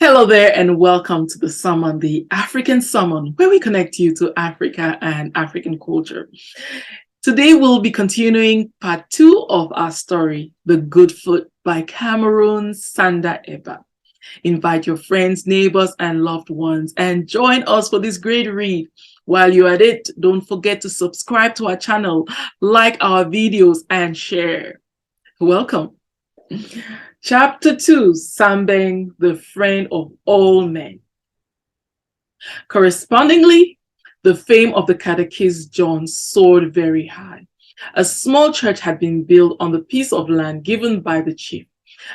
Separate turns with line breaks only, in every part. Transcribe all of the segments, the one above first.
Hello there and welcome to the Summon, the African Summon, where we connect you to Africa and African culture. Today we'll be continuing part 2 of our story, The Good Foot by Cameroon Nsanda Eba. Invite your friends, neighbors, and loved ones and join us for this great read. While you're at it, don't forget to subscribe to our channel, like our videos, and share. Welcome. Chapter 2, Sambeng, the friend of all men. Correspondingly, the fame of the catechist John soared very high. A small church had been built on the piece of land given by the chief,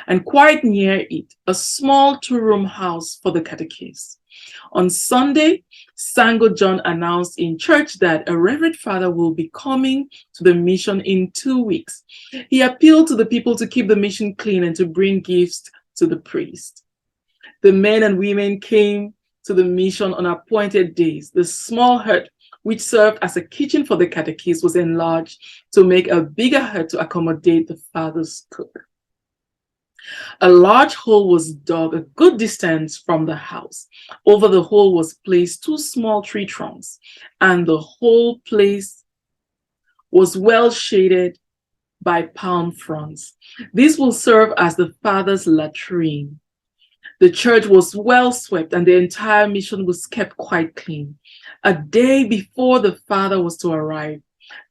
and quite near it, a small two-room house for the catechist. On Sunday, Sango John announced in church that a reverend father will be coming to the mission in 2 weeks. He appealed to the people to keep the mission clean and to bring gifts to the priest. The men and women came to the mission on appointed days. The small hut, which served as a kitchen for the catechist, was enlarged to make a bigger hut to accommodate the father's cook. A large hole was dug a good distance from the house. Over the hole was placed 2 small tree trunks, and the whole place was well shaded by palm fronds. This will serve as the father's latrine. The church was well swept, and the entire mission was kept quite clean. A day before the father was to arrive,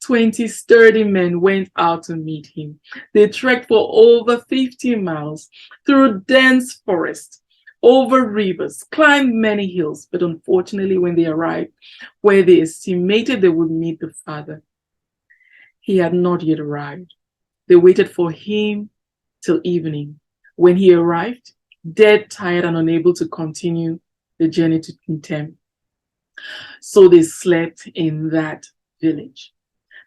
20 sturdy men went out to meet him. They trekked for over 50 miles through dense forest, over rivers, climbed many hills, but unfortunately when they arrived where they estimated they would meet the father, he had not yet arrived. They waited for him till evening. When he arrived, dead, tired, and unable to continue the journey to Ntem, so they slept in that village.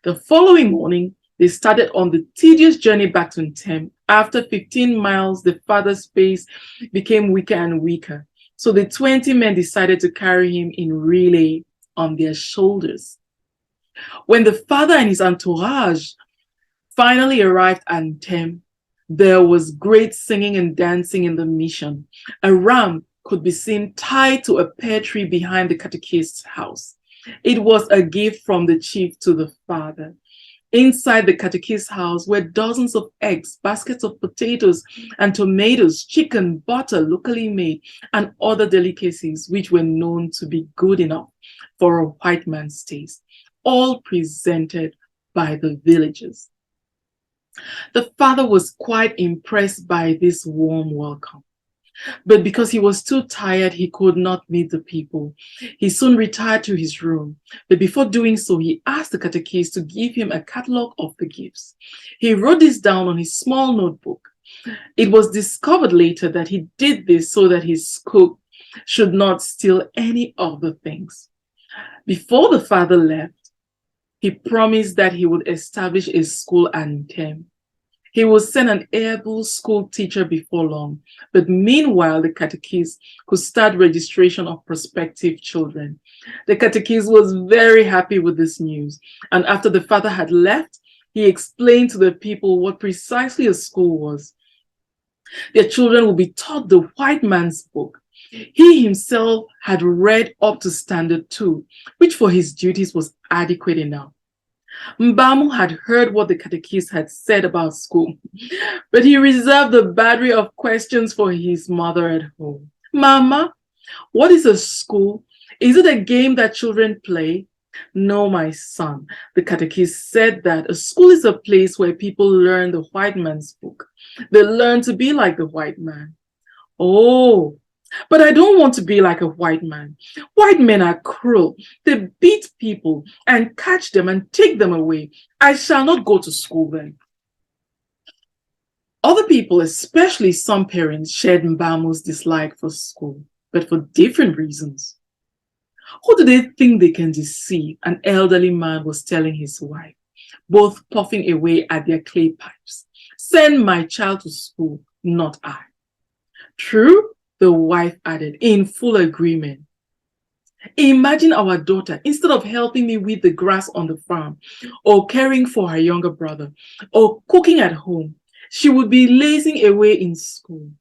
The following morning, they started on the tedious journey back to Ntem. After 15 miles, the father's pace became weaker and weaker. So the 20 men decided to carry him in relay on their shoulders. When the father and his entourage finally arrived at Ntem, there was great singing and dancing in the mission. A ram could be seen tied to a pear tree behind the catechist's house. It was a gift from the chief to the father. Inside the catechist's house were dozens of eggs, baskets of potatoes and tomatoes, chicken, butter locally made, and other delicacies which were known to be good enough for a white man's taste, all presented by the villagers. The father was quite impressed by this warm welcome. But because he was too tired, he could not meet the people. He soon retired to his room. But before doing so, he asked the catechist to give him a catalog of the gifts. He wrote this down on his small notebook. It was discovered later that he did this so that his cook should not steal any of the things. Before the father left, he promised that he would establish a school at Ntem. He would send an able school teacher before long, but meanwhile, the catechist could start registration of prospective children. The catechist was very happy with this news, and after the father had left, he explained to the people what precisely a school was. Their children would be taught the white man's book. He himself had read up to standard 2, which for his duties was adequate enough. Mbamu had heard what the catechist had said about school, but he reserved the battery of questions for his mother at home. Mama, what is a school? Is it a game that children play? No, my son. The catechist said that a school is a place where people learn the white man's book. They learn to be like the white man. Oh, but I don't want to be like a white man. White men are cruel. They beat people and catch them and take them away. I shall not go to school then. Other people, especially some parents, shared Mbamu's dislike for school, but for different reasons. Who do they think they can deceive? An elderly man was telling his wife, both puffing away at their clay pipes. Send my child to school, not I. True? The wife added, in full agreement. Imagine our daughter, instead of helping me weed the grass on the farm, or caring for her younger brother, or cooking at home, she would be lazing away in school.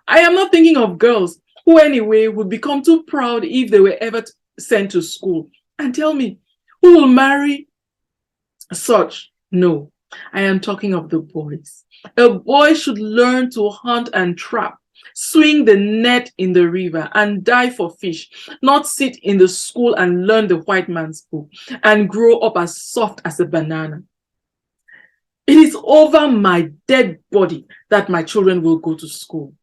I am not thinking of girls who, anyway, would become too proud if they were ever sent to school. And tell me, who will marry such? No, I am talking of the boys. A boy should learn to hunt and trap, swing the net in the river and dive for fish, not sit in the school and learn the white man's book and grow up as soft as a banana. It is over my dead body that my children will go to school.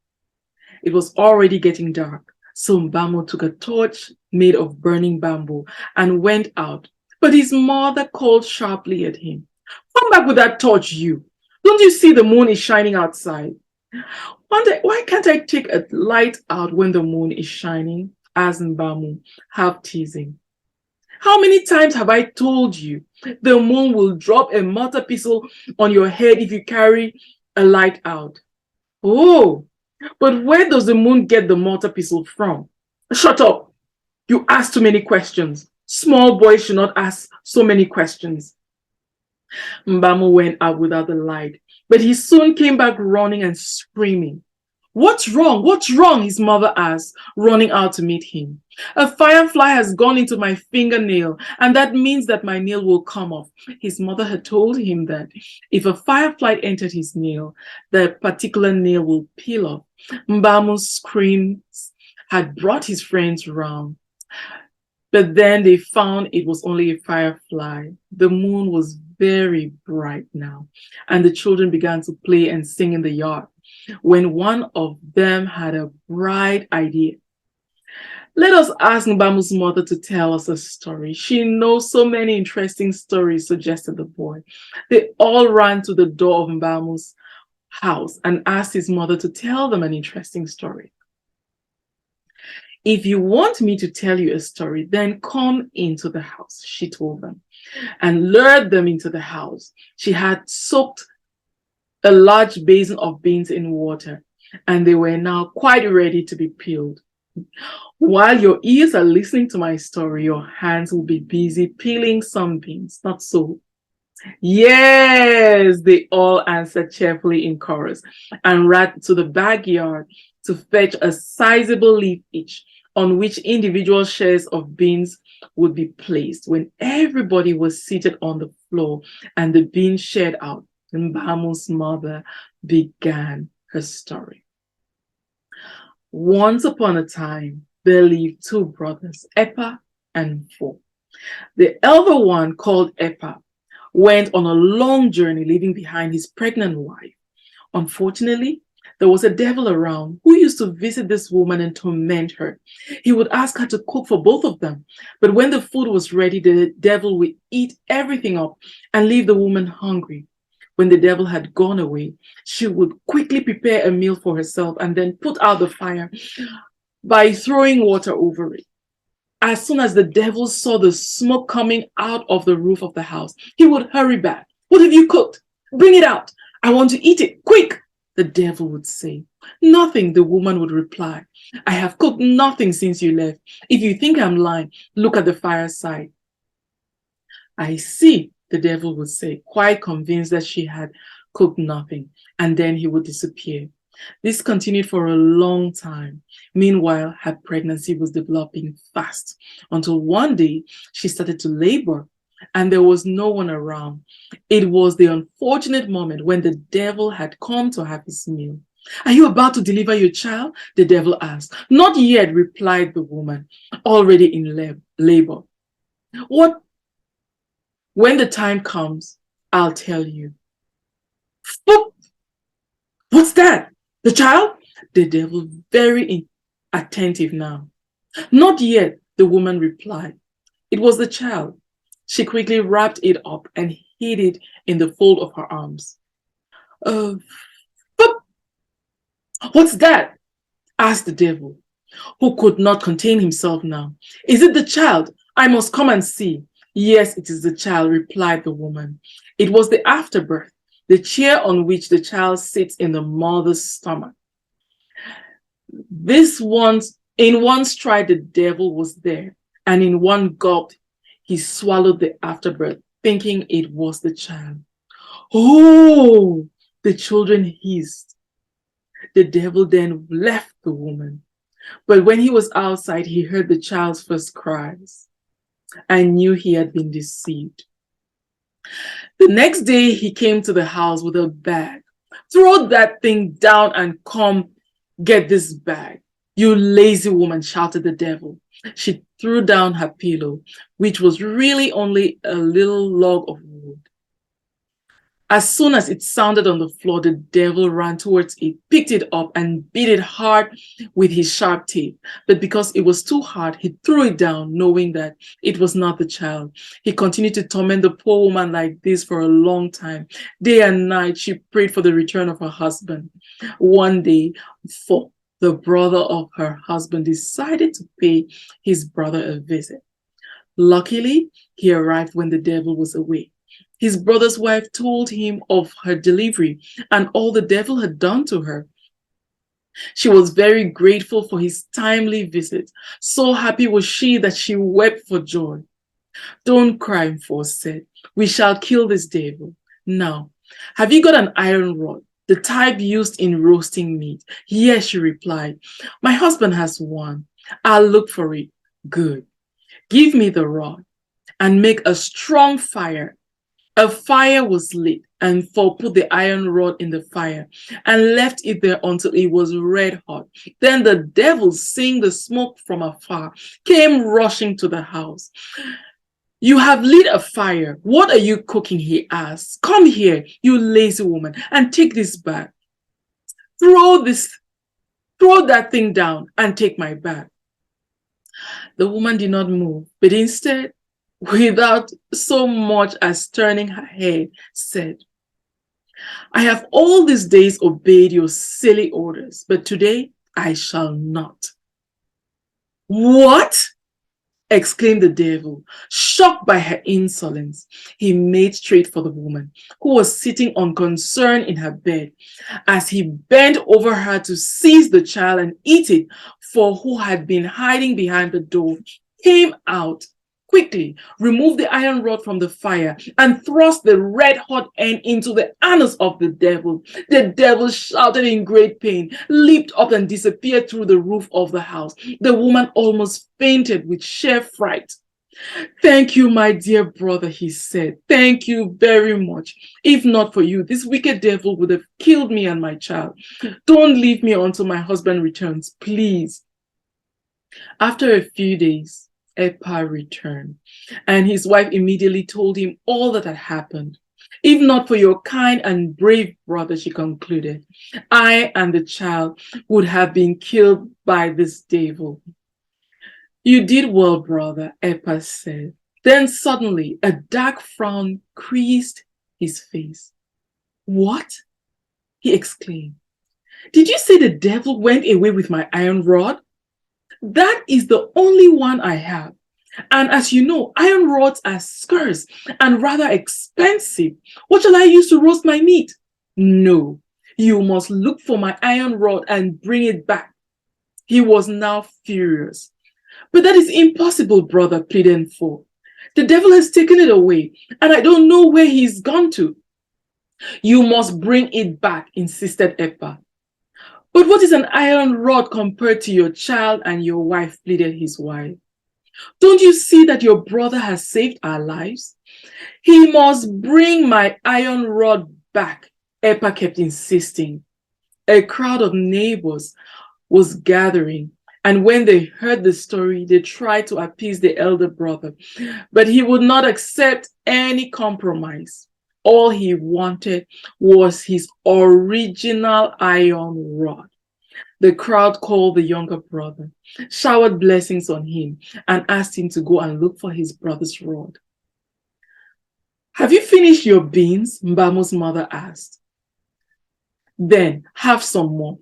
It was already getting dark, so Mbamu took a torch made of burning bamboo and went out. But his mother called sharply at him, "Come back with that torch, you. Don't you see the moon is shining outside?" Why can't I take a light out when the moon is shining?" asked Mbamu, half teasing. "How many times have I told you the moon will drop a mortar pistol on your head if you carry a light out?" "Oh, but where does the moon get the mortar pistol from?" "Shut up. You ask too many questions. Small boys should not ask so many questions." Mbamu went out without the light, but he soon came back running and screaming. "What's wrong? What's wrong?" his mother asked, running out to meet him. "A firefly has gone into my fingernail, and that means that my nail will come off." His mother had told him that if a firefly entered his nail, the particular nail will peel off. Mbamu's screams had brought his friends round. But then they found it was only a firefly. The moon was very bright now, and the children began to play and sing in the yard, when one of them had a bright idea. "Let us ask Mbamu's mother to tell us a story. She knows so many interesting stories," suggested the boy. They all ran to the door of Mbamu's house and asked his mother to tell them an interesting story. "If you want me to tell you a story, then come into the house," she told them, and lured them into the house. She had soaked a large basin of beans in water, and they were now quite ready to be peeled. "While your ears are listening to my story, your hands will be busy peeling some beans, not so?" "Yes," they all answered cheerfully in chorus, and ran to the backyard to fetch a sizable leaf each, on which individual shares of beans would be placed. When everybody was seated on the floor and the beans shared out, Mbamu's mother began her story. Once upon a time, there lived two brothers, Epa and Fo. The elder one, called Epa, went on a long journey, leaving behind his pregnant wife. Unfortunately, there was a devil around who used to visit this woman and torment her. He would ask her to cook for both of them, but when the food was ready, the devil would eat everything up and leave the woman hungry. When the devil had gone away, she would quickly prepare a meal for herself and then put out the fire by throwing water over it. As soon as the devil saw the smoke coming out of the roof of the house, he would hurry back. "What have you cooked? Bring it out. I want to eat it, quick," the devil would say. "Nothing," the woman would reply. "I have cooked nothing since you left. If you think I'm lying, look at the fireside." "I see," the devil would say, quite convinced that she had cooked nothing, and then he would disappear. This continued for a long time. Meanwhile, her pregnancy was developing fast until one day she started to labor and there was no one around. It was the unfortunate moment when the devil had come to have his meal. "Are you about to deliver your child?" the devil asked. "Not yet," replied the woman, already in labor. "What? When the time comes, I'll tell you." "Boop! What's that? The child?" The devil, very attentive now. "Not yet," the woman replied. It was the child. She quickly wrapped it up and hid it in the fold of her arms. Boop! "What's that?" asked the devil, who could not contain himself now. "Is it the child? I must come and see." "Yes, it is the child," replied the woman. It was the afterbirth, the chair on which the child sits in the mother's stomach. In one stride, the devil was there, and in one gulp, he swallowed the afterbirth, thinking it was the child. "Oh!" the children hissed. The devil then left the woman. But when he was outside, he heard the child's first cries and knew he had been deceived. The next day, he came to the house with a bag. Throw that thing down and come get this bag. You lazy woman, shouted the devil. She threw down her pillow, which was really only a little log of wood. As soon as it sounded on the floor, the devil ran towards it, picked it up, and beat it hard with his sharp teeth. But because it was too hard, he threw it down, knowing that it was not the child. He continued to torment the poor woman like this for a long time. Day and night, she prayed for the return of her husband. One day, the brother of her husband decided to pay his brother a visit. Luckily, he arrived when the devil was away. His brother's wife told him of her delivery and all the devil had done to her. She was very grateful for his timely visit. So happy was she that she wept for joy. Don't cry, Mfo said. We shall kill this devil. Now, have you got an iron rod, the type used in roasting meat? Yes, she replied. My husband has one. I'll look for it. Good. Give me the rod and make a strong fire. A fire was lit, and Mfo put the iron rod in the fire and left it there until it was red hot. Then the devil, seeing the smoke from afar, came rushing to the house. You have lit a fire. What are you cooking? He asked. Come here, you lazy woman, and take this bag. Throw that thing down and take my bag. The woman did not move, but instead, without so much as turning her head, said, I have all these days obeyed your silly orders, but today I shall not. What? Exclaimed the devil, shocked by her insolence. He made straight for the woman, who was sitting unconcerned in her bed. As he bent over her to seize the child and eat it, for who had been hiding behind the door, came out. Quickly removed the iron rod from the fire and thrust the red-hot end into the anus of the devil. The devil shouted in great pain, leaped up and disappeared through the roof of the house. The woman almost fainted with sheer fright. Thank you, my dear brother, he said. Thank you very much. If not for you, this wicked devil would have killed me and my child. Don't leave me until my husband returns, please. After a few days, Eba returned, and his wife immediately told him all that had happened. If not for your kind and brave brother, she concluded, I and the child would have been killed by this devil. You did well, brother, Eba said. Then suddenly a dark frown creased his face. What? He exclaimed. Did you say the devil went away with my iron rod? That is the only one I have. And as you know, iron rods are scarce and rather expensive. What shall I use to roast my meat? No, you must look for my iron rod and bring it back. He was now furious. But that is impossible, brother, pleaded Mfo. The devil has taken it away, and I don't know where he's gone to. You must bring it back, insisted Eba. But what is an iron rod compared to your child and your wife, pleaded his wife. Don't you see that your brother has saved our lives? He must bring my iron rod back, Eba kept insisting. A crowd of neighbors was gathering, and when they heard the story, they tried to appease the elder brother, but he would not accept any compromise. All he wanted was his original iron rod. The crowd called the younger brother, showered blessings on him, and asked him to go and look for his brother's rod. Have you finished your beans? Mbamu's mother asked. Then have some more.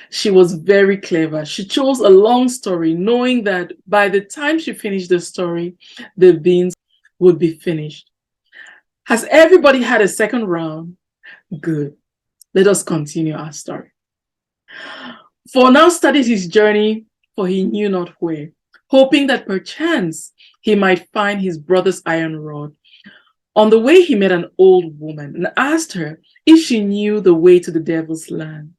She was very clever. She chose a long story, knowing that by the time she finished the story, the beans would be finished. Has everybody had a second round? Good. Let us continue our story. For now started his journey, for he knew not where, hoping that perchance he might find his brother's iron rod. On the way, he met an old woman and asked her if she knew the way to the devil's land.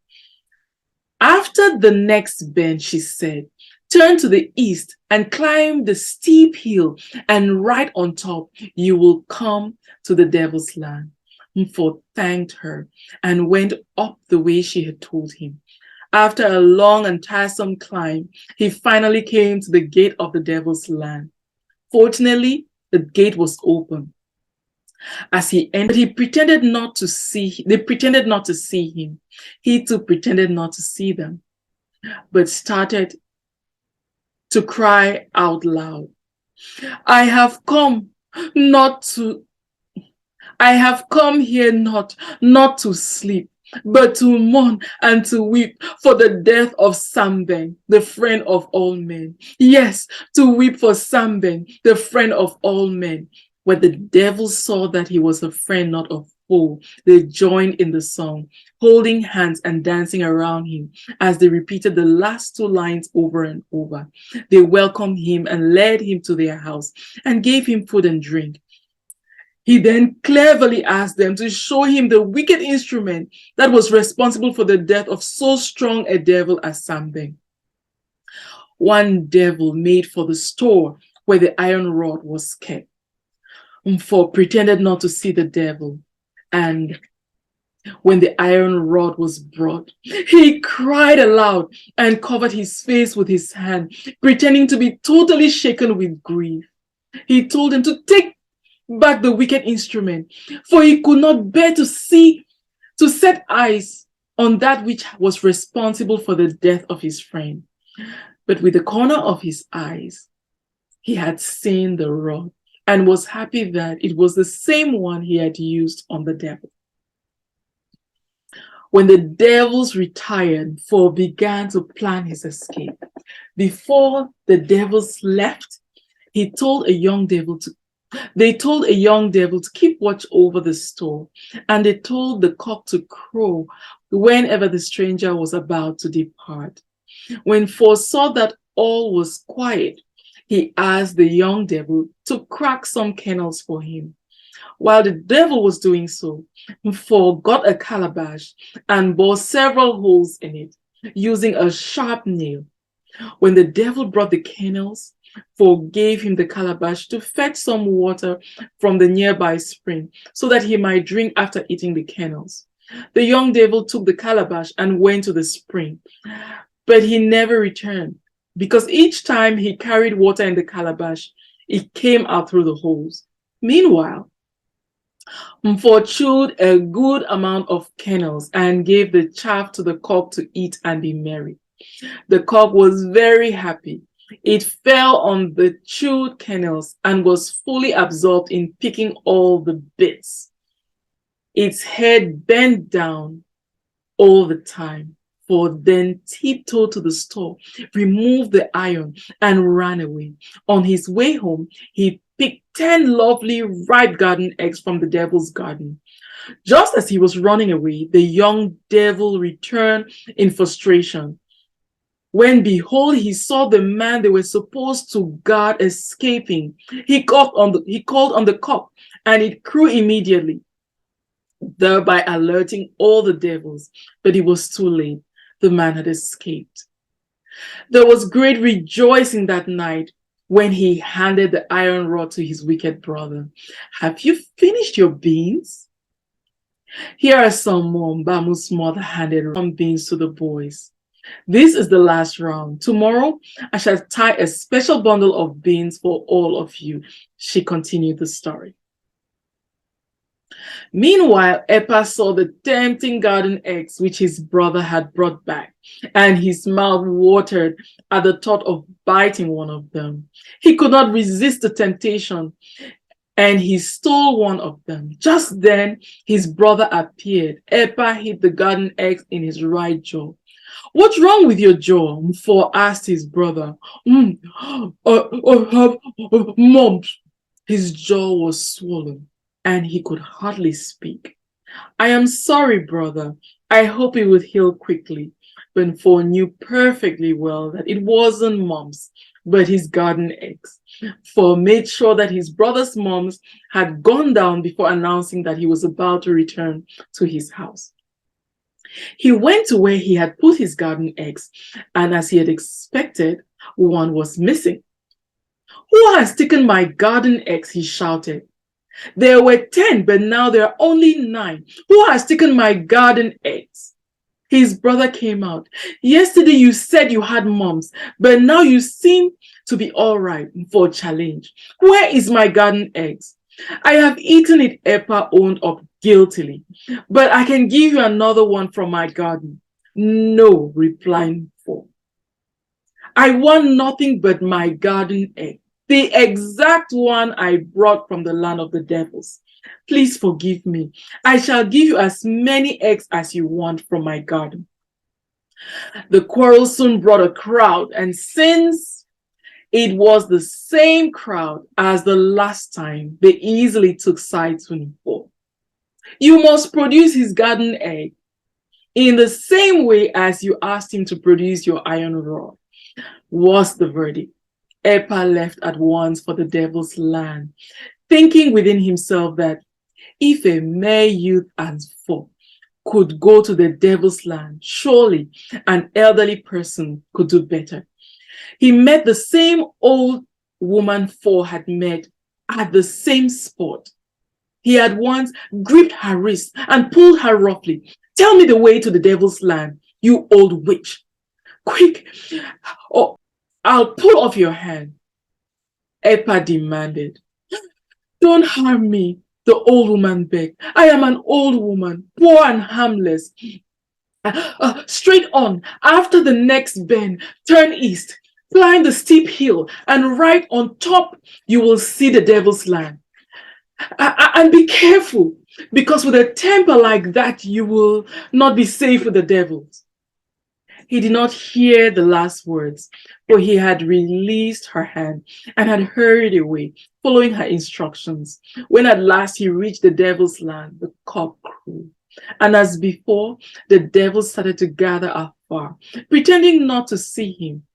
After the next bend, she said, turn to the east and climb the steep hill, and right on top, you will come to the devil's land. Mfo thanked her and went up the way she had told him. After a long and tiresome climb, he finally came to the gate of the devil's land. Fortunately, the gate was open. As he entered, he pretended not to see. They pretended not to see him. He too pretended not to see them, but started to cry out loud. I have come not to I have come here not to sleep, but to mourn and to weep for the death of Samben, the friend of all men. Yes, to weep for Samben, the friend of all men. When the devils saw that he was a friend, not a foe, they joined in the song, holding hands and dancing around him as they repeated the last two lines over and over. They welcomed him and led him to their house and gave him food and drink. He then cleverly asked them to show him the wicked instrument that was responsible for the death of so strong a devil as Samben. One devil made for the store where the iron rod was kept. Mfo pretended not to see the devil, and when the iron rod was brought, he cried aloud and covered his face with his hand, pretending to be totally shaken with grief. He told him to take back the wicked instrument, for he could not bear to set eyes on that which was responsible for the death of his friend. But with the corner of his eyes, he had seen the rod and was happy that it was the same one he had used on the devil. When the devils retired, Mfo began to plan his escape. Before the devils left, they told a young devil to keep watch over the store, and they told the cock to crow whenever the stranger was about to depart. When Mfo saw that all was quiet, he asked the young devil to crack some kernels for him. While the devil was doing so, Mfo got a calabash and bored several holes in it using a sharp nail. When the devil brought the kernels, Mfo gave him the calabash to fetch some water from the nearby spring so that he might drink after eating the kernels. The young devil took the calabash and went to the spring, but he never returned because each time he carried water in the calabash, it came out through the holes. Meanwhile, Mfo chewed a good amount of kernels and gave the chaff to the cock to eat and be merry. The cock was very happy. It fell on the chewed kernels and was fully absorbed in picking all the bits. Its head bent down all the time, for then tiptoed to the store, removed the iron, and ran away. On his way home, he picked 10 lovely ripe garden eggs from the devil's garden. Just as he was running away, the young devil returned in frustration. When behold, he saw the man they were supposed to guard escaping. He called on the cock, and it crew immediately, thereby alerting all the devils. But it was too late. The man had escaped. There was great rejoicing that night when he handed the iron rod to his wicked brother. Have you finished your beans? Here are some more. Mbamu's mother handed some beans to the boys. This is the last round. Tomorrow, I shall tie a special bundle of beans for all of you. She continued the story. Meanwhile, Eba saw the tempting garden eggs which his brother had brought back, and his mouth watered at the thought of biting one of them. He could not resist the temptation, and he stole one of them. Just then, his brother appeared. Eba hid the garden eggs in his right jaw. What's wrong with your jaw? Mfo asked his brother. Mumps. His jaw was swollen, and he could hardly speak. I am sorry, brother. I hope it would heal quickly. But Mfo knew perfectly well that it wasn't mumps, but his garden eggs. Mfo made sure that his brother's mumps had gone down before announcing that he was about to return to his house. He went to where he had put his garden eggs, and as he had expected, one was missing. "Who has taken my garden eggs?" he shouted. "There were 10, but now there are only 9. Who has taken my garden eggs?" His brother came out. "Yesterday you said you had mumps, but now you seem to be all right for a challenge. Where is my garden eggs?" "I have eaten it," Epa owned up guiltily, "but I can give you another one from my garden." "No," replied 4. "I want nothing but my garden egg, the exact one I brought from the land of the devils. Please forgive me. I shall give you as many eggs as you want from my garden." The quarrel soon brought a crowd, and since it was the same crowd as the last time, they easily took sides with 4. "You must produce his garden egg in the same way as you asked him to produce your iron rod," was the verdict. Epa left at once for the devil's land, thinking within himself that if a mere youth as 4 could go to the devil's land, surely an elderly person could do better. He met the same old woman 4 had met at the same spot. He had once gripped her wrist and pulled her roughly. "Tell me the way to the devil's land, you old witch. Quick, or I'll pull off your hand," Epa demanded. "Don't harm me," the old woman begged. "I am an old woman, poor and harmless. Straight on, after the next bend, turn east, climb the steep hill, and right on top, you will see the devil's land. And be careful, because with a temper like that, you will not be safe with the devils." He did not hear the last words, for he had released her hand and had hurried away, following her instructions. When at last he reached the devil's land, the cock crew. And as before, the devil started to gather afar, pretending not to see him,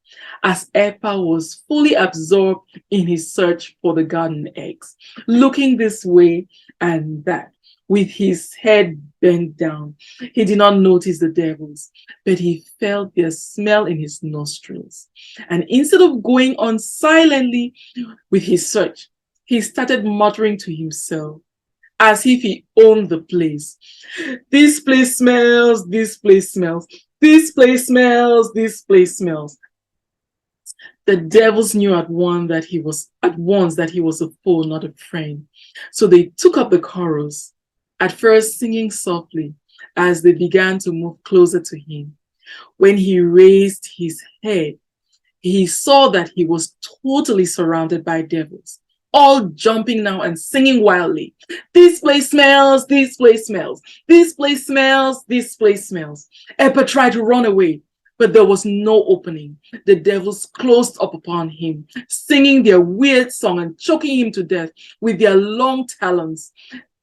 as Epa was fully absorbed in his search for the garden eggs, looking this way and that, with his head bent down. He did not notice the devils, but he felt their smell in his nostrils. And instead of going on silently with his search, he started muttering to himself, as if he owned the place. "This place smells, this place smells, this place smells, this place smells." The devils knew at once that he was a foe, not a friend. So they took up the chorus, at first singing softly as they began to move closer to him. When he raised his head, he saw that he was totally surrounded by devils, all jumping now and singing wildly. "This place smells, this place smells, this place smells, this place smells." Epa tried to run away, but there was no opening. The devils closed up upon him, singing their weird song and choking him to death with their long talons,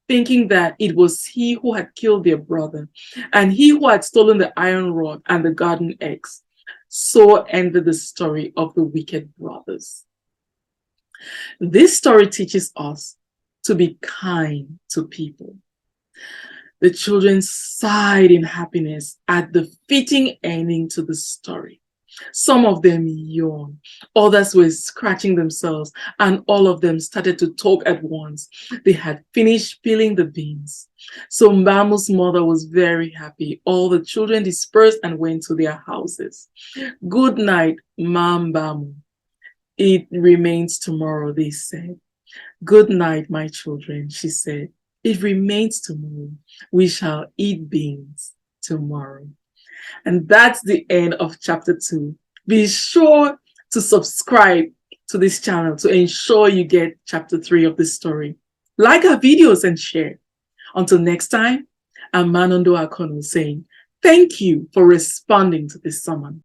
thinking that it was he who had killed their brother and he who had stolen the iron rod and the garden eggs. So ended the story of the wicked brothers. This story teaches us to be kind to people. The children sighed in happiness at the fitting ending to the story. Some of them yawned, others were scratching themselves, and all of them started to talk at once. They had finished peeling the beans. So Mbamu's mother was very happy. All the children dispersed and went to their houses. "Good night, Mbamu. It remains tomorrow," they said. "Good night, my children," she said. "It remains tomorrow. We shall eat beans tomorrow." And that's the end of chapter 2. Be sure to subscribe to this channel to ensure you get chapter 3 of this story. Like our videos and share. Until next time, I'm Manondo Akono saying thank you for responding to this sermon.